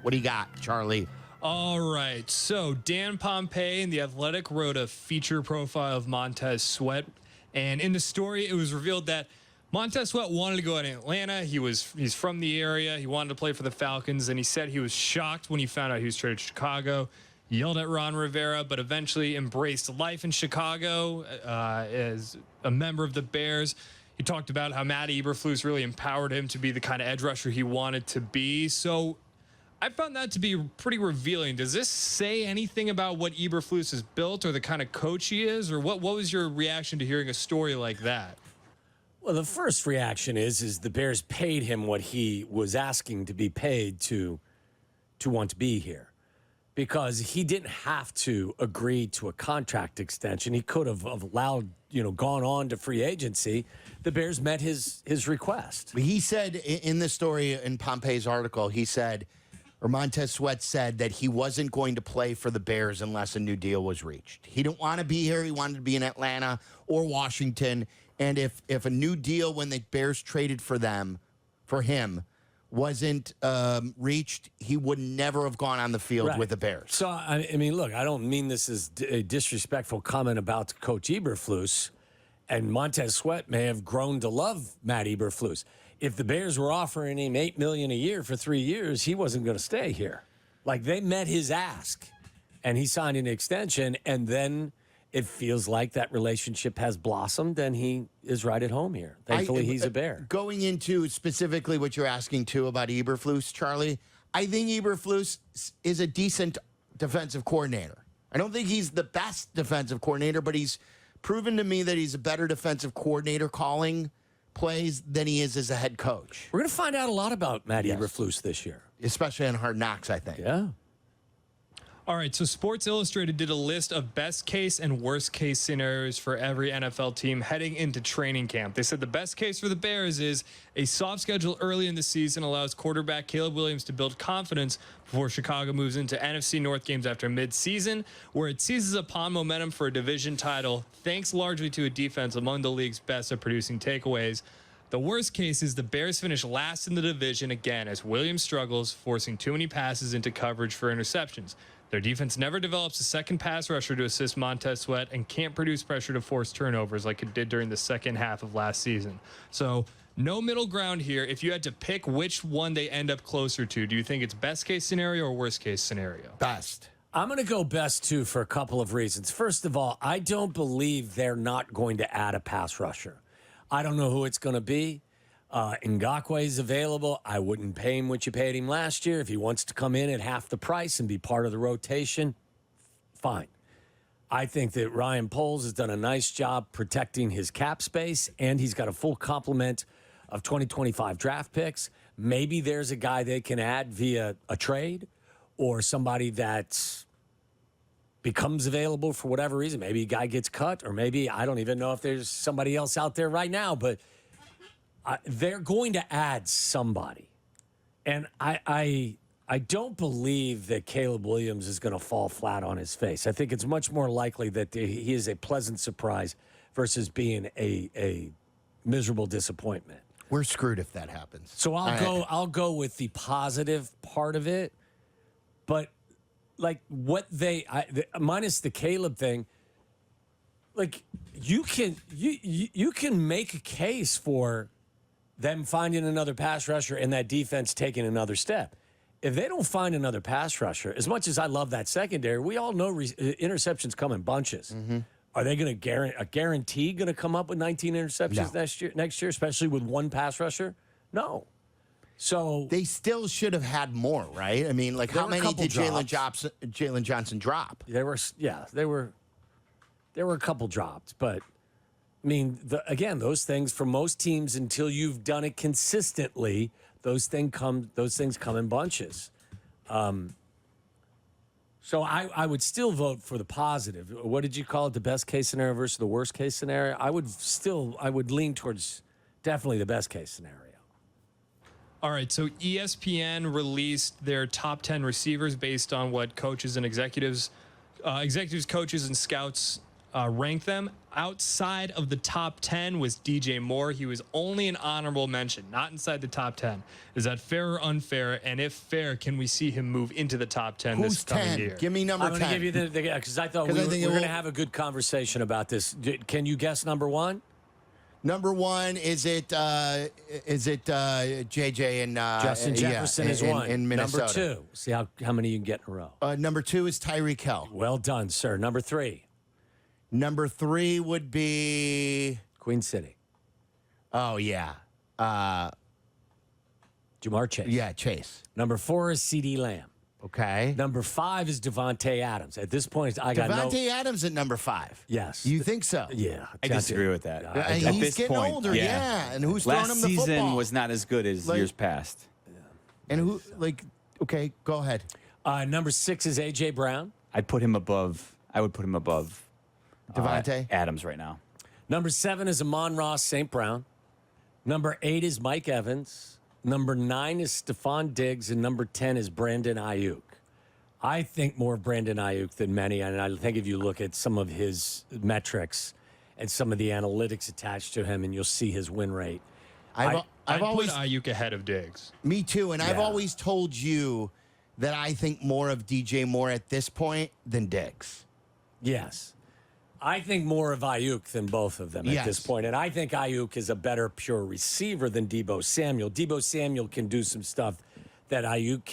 What do you got, Charlie? All right. So Dan Pompei in The Athletic wrote a feature profile of Montez Sweat. And in the story, it was revealed that Montez Sweat wanted to go out in Atlanta. He's from the area. He wanted to play for the Falcons. And he said he was shocked when he found out he was traded to Chicago. He yelled at Ron Rivera, but eventually embraced life in Chicago as a member of the Bears. He talked about how Matt Eberflus really empowered him to be the kind of edge rusher he wanted to be. So I found that to be pretty revealing. Does this say anything about what Eberflus has built or the kind of coach he is? Or what was your reaction to hearing a story like that? Well, the first reaction is the Bears paid him what he was asking to be paid to want to be here. Because he didn't have to agree to a contract extension. He could have allowed, gone on to free agency. The Bears met his request. He said in the story in Pompei's article, Montez Sweat said that he wasn't going to play for the Bears unless a new deal was reached. He didn't want to be here. He wanted to be in Atlanta or Washington. And if a new deal when the Bears traded for him, wasn't reached, he would never have gone on the field with the Bears. So, I mean, look, I don't mean this as a disrespectful comment about Coach Eberflus, and Montez Sweat may have grown to love Matt Eberflus. If the Bears were offering him $8 million a year for 3 years, he wasn't going to stay here. Like, they met his ask, and he signed an extension, and then it feels like that relationship has blossomed, and he is right at home here. Thankfully, he's a Bear. Going into specifically what you're asking, too, about Eberflus, Charlie, I think Eberflus is a decent defensive coordinator. I don't think he's the best defensive coordinator, but he's proven to me that he's a better defensive coordinator calling plays than he is as a head coach. We're going to find out a lot about Matt Eberflus this year. Especially on Hard Knocks, I think. Yeah. All right, so Sports Illustrated did a list of best case and worst case scenarios for every NFL team heading into training camp. They said the best case for the Bears is a soft schedule early in the season allows quarterback Caleb Williams to build confidence before Chicago moves into NFC North games after midseason, where it seizes upon momentum for a division title, thanks largely to a defense among the league's best at producing takeaways. The worst case is the Bears finish last in the division again as Williams struggles, forcing too many passes into coverage for interceptions. Their defense never develops a second pass rusher to assist Montez Sweat and can't produce pressure to force turnovers like it did during the second half of last season. So no middle ground here. If you had to pick which one they end up closer to, do you think it's best case scenario or worst case scenario? Best. I'm going to go best, too, for a couple of reasons. First of all, I don't believe they're not going to add a pass rusher. I don't know who it's going to be. Ngakoue is available. I wouldn't pay him what you paid him last year. If he wants to come in at half the price and be part of the rotation, fine. I think that Ryan Poles has done a nice job protecting his cap space, and he's got a full complement of 2025 draft picks. Maybe there's a guy they can add via a trade or somebody that becomes available for whatever reason. Maybe a guy gets cut, or maybe I don't even know if there's somebody else out there right now, but they're going to add somebody. And I don't believe that Caleb Williams is going to fall flat on his face. I think it's much more likely that he is a pleasant surprise versus being a miserable disappointment. We're screwed if that happens. So I'll go with the positive part of it. But like minus the Caleb thing, like you can make a case for them finding another pass rusher and that defense taking another step. If they don't find another pass rusher, as much as I love that secondary, we all know interceptions come in bunches. Mm-hmm. Are they going to guarantee going to come up with 19 interceptions next year, especially with one pass rusher? No. So they still should have had more, right? I mean, like how many did Jalen Johnson drop? There were a couple dropped, but I mean, again, those things for most teams, until you've done it consistently, those things come in bunches. So I would still vote for the positive. What did you call it? The best case scenario versus the worst case scenario? I would lean towards definitely the best case scenario. All right, so ESPN released their top 10 receivers based on what coaches and executives, coaches, and scouts rank them. Outside of the top 10 was DJ Moore. He was only an honorable mention, not inside the top 10. Is that fair or unfair? And if fair, can we see him move into the top 10 Who's this coming 10? year? Give me number I'm 10. going to give you the because I thought we were going to have a good conversation about this. Can you guess number one? Number one, is it JJ and Justin Jefferson is one. in Minnesota. Number two. See how many you can get in a row. Number 2 is Tyreek Hill. Well done, sir. Number 3. Number 3 would be Queen City. Oh yeah, Jamar Chase. yeah, Chase. Number 4 is C.D. Lamb. Okay. Number 5 is Devontae Adams. At this point, I got Devontae Adams at number 5. Yes. You think so? Yeah. I disagree with that. And At he's this getting point, older, yeah. And who's throwing last him the football? season was not as good as Like- years past. And who, like, okay, go ahead. Number 6 is A.J. Brown. I'd put him above. I would put him above Devontae? Adams right now. Number 7 is Amon-Ra St. Brown. Number 8 is Mike Evans. Number 9 is Stephon Diggs. And number 10 is Brandon Ayuk. I think more of Brandon Ayuk than many. And I think if you look at some of his metrics and some of the analytics attached to him, and you'll see his win rate. I've I'd always, put Ayuk ahead of Diggs. me too, and I've Yeah. always told you that I think more of DJ Moore at this point than Diggs. Yes. I think more of Ayuk than both of them at this Yes. point. And I think Ayuk is a better pure receiver than Debo Samuel. Debo Samuel can do some stuff that Ayuk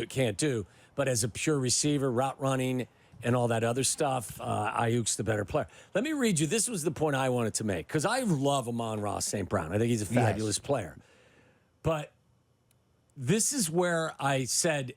can't do. But as a pure receiver, route running, and all that other stuff, Ayuk's the better player. Let me read you. This was the point I wanted to make because I love Amon-Ra St. Brown. I think he's a fabulous player. But this is where I said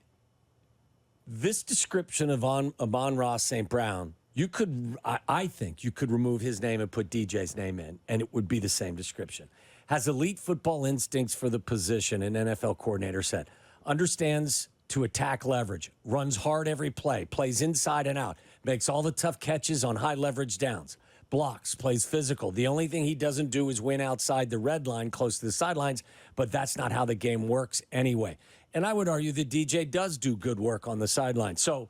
this description of Amon-Ra St. Brown, you could, I think you could remove his name and put DJ's name in, and it would be the same description. Has elite football instincts for the position, an NFL coordinator said. Understands to attack leverage, runs hard every play, plays inside and out, makes all the tough catches on high leverage downs, blocks, plays physical. The only thing he doesn't do is win outside the red line, close to the sidelines, but that's not how the game works anyway. And I would argue that DJ does do good work on the sideline. So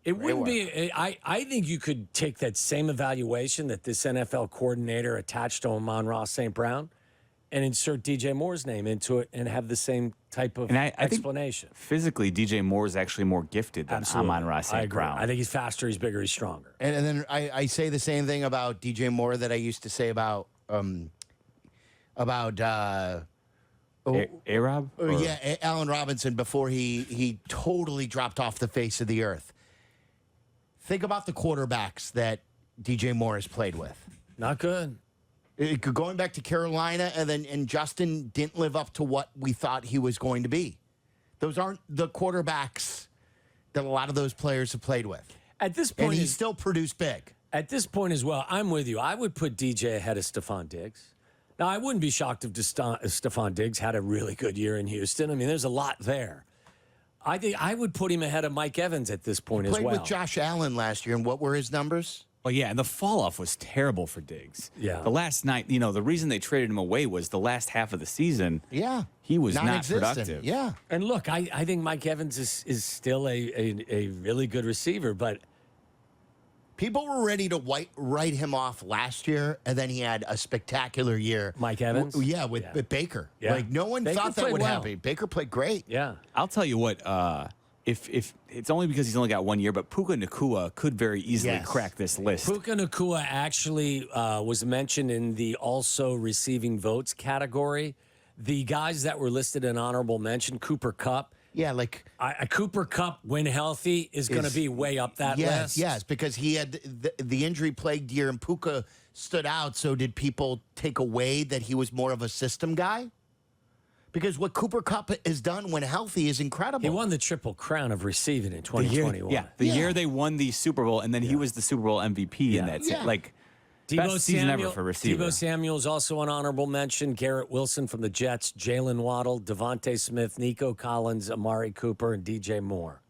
it wouldn't be, I think you could take that same evaluation that this NFL coordinator attached to Amon-Ra St. Brown and insert DJ Moore's name into it and have the same type of And I think explanation. physically, DJ Moore is actually more gifted than Amon-Ra I St. agree. Brown. I think he's faster, he's bigger, he's stronger. And then I say the same thing about DJ Moore that I used to say about A-Rob? yeah, Allen Robinson before he totally dropped off the face of the earth. Think about the quarterbacks that DJ Moore has played with. Not good. Going back to Carolina, and Justin didn't live up to what we thought he was going to be. Those aren't the quarterbacks that a lot of those players have played with. At this And point, he still produced big. At this point as well, I'm with you. I would put DJ ahead of Stephon Diggs. Now, I wouldn't be shocked if Stephon Diggs had a really good year in Houston. I mean, there's a lot there. I think I would put him ahead of Mike Evans at this point as well. Played with Josh Allen last year, and what were his numbers? Well, yeah, and the fall off was terrible for Diggs. Yeah. The last night, the reason they traded him away was the last half of the season. Yeah. He was not Non-existent. productive. Yeah. And look, I think Mike Evans is still a really good receiver, but People were ready to write him off last year, and then he had a spectacular year. Mike Evans? With Baker. Yeah. Like, no one Baker thought that played would well. happen. Baker played great. yeah. I'll tell you what, if it's only because he's only got 1 year, but Puka Nacua could very easily Yes. crack this list. Puka Nacua actually was mentioned in the also receiving votes category. The guys that were listed in honorable mention, Cooper Kupp. Yeah, like A Cooper Kupp, when healthy, is going to be way up that list. Yes, because he had the injury plagued year, and Puka stood out. So did people take away that he was more of a system guy? Because what Cooper Kupp has done when healthy is incredible. He won the Triple Crown of receiving in 2021. The Yeah. year they won the Super Bowl, and then he was the Super Bowl MVP in that. Yeah. Like, Debo best season ever for receiver. Debo Samuel is also an honorable mention. Garrett Wilson from the Jets, Jalen Waddle, Devontae Smith, Nico Collins, Amari Cooper, and DJ Moore.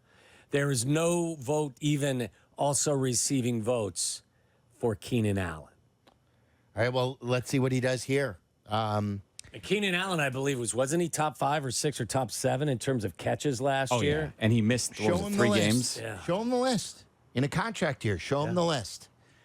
There is no vote even also receiving votes for Keenan Allen. All right, well, let's see what he does here. Keenan Allen, I believe, wasn't he top 5 or 6 or top 7 in terms of catches last year? And he missed Show him 3 the games. list. Yeah. Show him the list. In a contract year, show him the list.